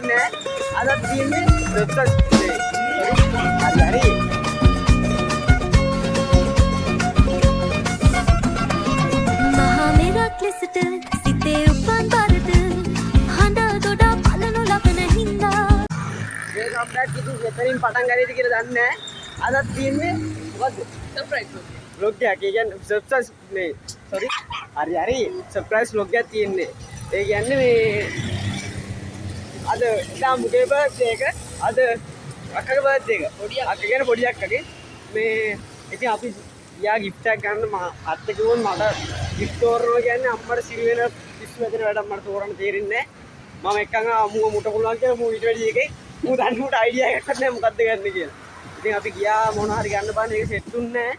දන්නේ නැහැ. අදත් තියෙන්නේ සබ්ස්ක්‍රයිබ් හරි. මහා මෙරක් ලෙසට සිතේ උපන් බරද හඬ දොඩ පලනු ලබන හින්දා මේක අප්ඩේට් කිසි මෙතනින් පටන් ගන්නේද කියලා දන්නේ නැහැ. අදත් තියෙන්නේ මොකද්ද? සර්ප්‍රයිස් vlog එකක්. ඒ කියන්නේ සර්ප්‍රයිස් නේ. sorry. හරි. සර්ප්‍රයිස් vlog එකක් තියෙන්නේ. ඒ කියන්නේ මේ අද ඉතින් මුගේ බර්ත්ඩේ එක අද අක්කගේ බර්ත්ඩේ එක. අක්ක කියන්නේ පොඩි අක්කගේ. මේ ඉතින් අපි ගියා gift එකක් ගන්න අත්ත කිව්වොත් මට gift තෝරනවා කියන්නේ අම්මට සිරි වෙන පිස්සු වැදෙන වැඩක් මට තෝරන්න තේරෙන්නේ නැහැ. මම එක්කන් අමුව මුට පුළුවන් කියලා මූ ඊට වැඩි එකේ මූ දන්නේ මූට අයිඩියා එකක් නැහැ මොකද්ද ගන්න කියලා. ඉතින් අපි ගියා මොන හරි ගන්න බෑනේ ඒක සෙට් දුන්නේ නැහැ.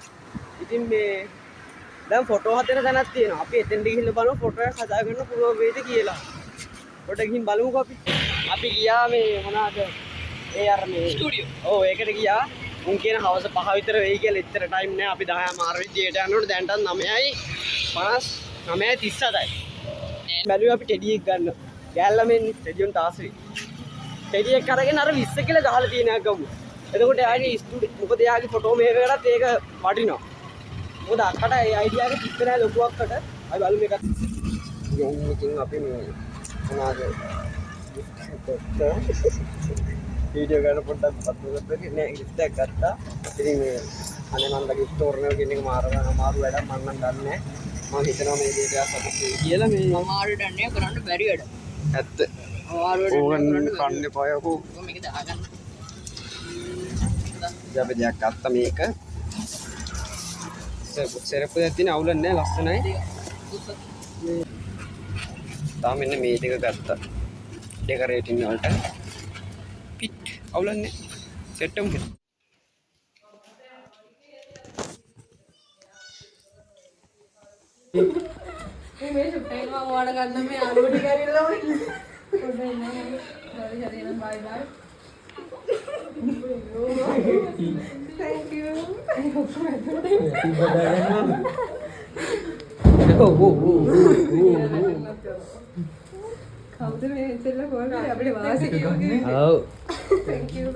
ඉතින් මේ දැන් ෆොටෝ හදන තැනක් තියෙනවා. අපි එතෙන්ට ගිහිල්ලා බලමු ෆොටෝ එකක් හදා ගන්න පුළුවන් වේද කියලා. පොඩ්ඩක් ගිහින් බලමුකෝ අපි. අපි ගියා මේ මොනවාද? ඒ අර මේ ස්ටුඩියෝ. ඔව් ඒකට ගියා. උන් කියන හවස 5 විතර වෙයි කියලා එච්චර ටයිම් නෑ. අපි 10 මාර විදියට යනකොට දැන්ටත් 9:37යි. බැලුවා අපි ටෙඩි එක ගන්න. ගෑල්ලා මෙන්න ටෙඩියන් තාසෙයි. ටෙඩි එක අරගෙන අර 20 කියලා ගහලා තියෙන එක ගමු. එතකොට යාගේ ස්ටුඩියෝ මොකද යාගේ ෆොටෝ මේක කරත් ඒක වටිනවා. මොකද අක්කට ඒ අයිඩියා එක තිබ්බ නෑ ලොකු අක්කට. අපි බලමු මේක. ඉතින් අපි මේ මොනවාද වීඩියෝ ගන්න පොඩ්ඩක් පත්තුකට නෑ gift එකක් ගත්තා. ඉතින් මේ අනේ මම gift තෝරනවා කියන එක මාරු වැඩක් මම නම් දන්නේ නෑ. මම හිතනවා මේ දෙයට සතුටුයි කියලා මේ අමාරු දන්නේ කරන්න බැරි වැඩ. ඇත්ත. අමාරු වැඩ කරන්න කන්නේ පයකෝ. මේක දාගන්න. අපි දෙයක් ගත්තා මේක. සෙරප්පු දෙක තියෙන අවුල නැහැ ලස්සනයි. තාම මෙන්න මේ දෙක ගත්තා. ඩෙකරේටින් වලට. පිට් අවුල නැහැ. සෙට් එකම කරා. මේ ෂුට් මම ඕන ගන්න මේ අලුව ටික ඇරිලා වගේ. පොඩ්ඩක් ඉන්න. හරි හරිනම් බයි බයි. Thank you. කවුද මේ ඉතින්ලා කොහොමද අපේ වාසි කියන්නේ? ඔව්. Thank you.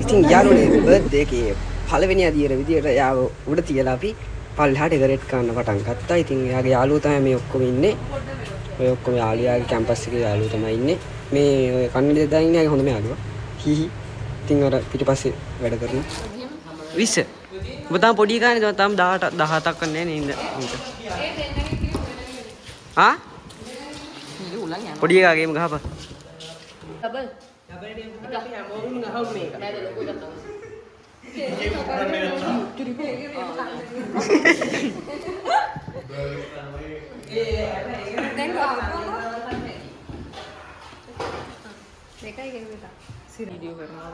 ඉතින් යාළුවනේ බර්ත්ඩේ එකේ පළවෙනි අදියර විදියට යාව උඩ තියලා අපි පල්ලෙහාට ඩෙකරේට් කරන්න පටන් ගත්තා. ඉතින් එයාගේ යාළුවෝ තමයි මේ ඔක්කොම ඉන්නේ. ඔය ඔක්කොම යාළුවාගේ කැම්පස් එකේ යාළුවෝ තමයි ඉන්නේ. මේ ඔය කන්නඩි දෙදා ඉන්නේ යාගේ හොඳම යාළුවා. හිහි. ඉතින් අර පිටිපස්සේ වැඩ කරනවා. 20. ඔබ තාම පොඩි කානේ තාම 18 17ක් වන්නේ නේද? ආ? පොඩි එකාගේම ගහපන්. ඩබල්. අපි හැමෝම ගහමු මේක. නේද ලොකු ගත්තා. දැන් දෙකයි ගෙවුවා. වීඩියෝ කරනවා.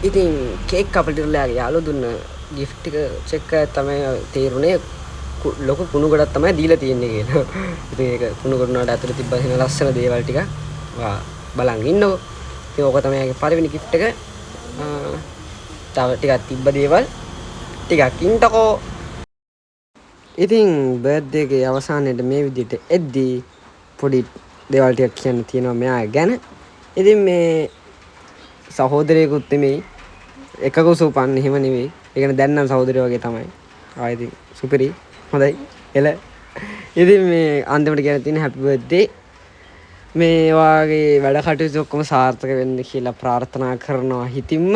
ඉතින් කේක් කපටිරලාගේ යාළුවෝ දුන්න gift එක චෙක් කරලා තමයි තේරුනේ ලොකු කුණු ගොඩක් තමයි දීලා තියෙන්නේ කියලා. ඉතින් ඒක කුණු ගොඩ වලට ඇතුලේ තිබ්බ හින ලස්සන දේවල් ටික බලන් ඉන්නකො. ඉතින් ඕක තමයි යාගේ පළවෙනි gift එක. තව ටිකක් තිබ්බ දේවල් ටිකක් ඉන්නකෝ. ඉතින් බර්ත්ඩේ එකේ අවසානයේදී මේ විදිහට එද්දී පොඩි දේවල් ටිකක් කියන්න තියෙනවා මෙයා ගැන. ඉතින් මේ සහෝදරයෙකුත් නෙමෙයි එකකු සූපන් එහෙම නෙවෙයි. ඒ කියන්නේ දැන් නම් සහෝදරයෝ වගේ තමයි. ආයෙත් සුපිරි හොඳයි එල. ඉතින් මේ අන්තිමට කියන්න තියෙන හැපි බර්ත්ඩේ. මේ වාගේ වැඩ කටයුතු ඔක්කොම සාර්ථක වෙන්න කියලා ප්‍රාර්ථනා කරනවා හිතින්ම.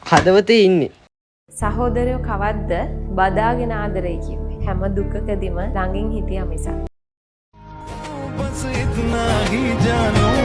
හදවතේ ඉන්නේ. සහෝදරයෝ කවද්ද බදාගෙන ආදරේ කිව්වේ. හැම දුකකදීම ළඟින් හිටියා මිසක්. बस इतना ही जानो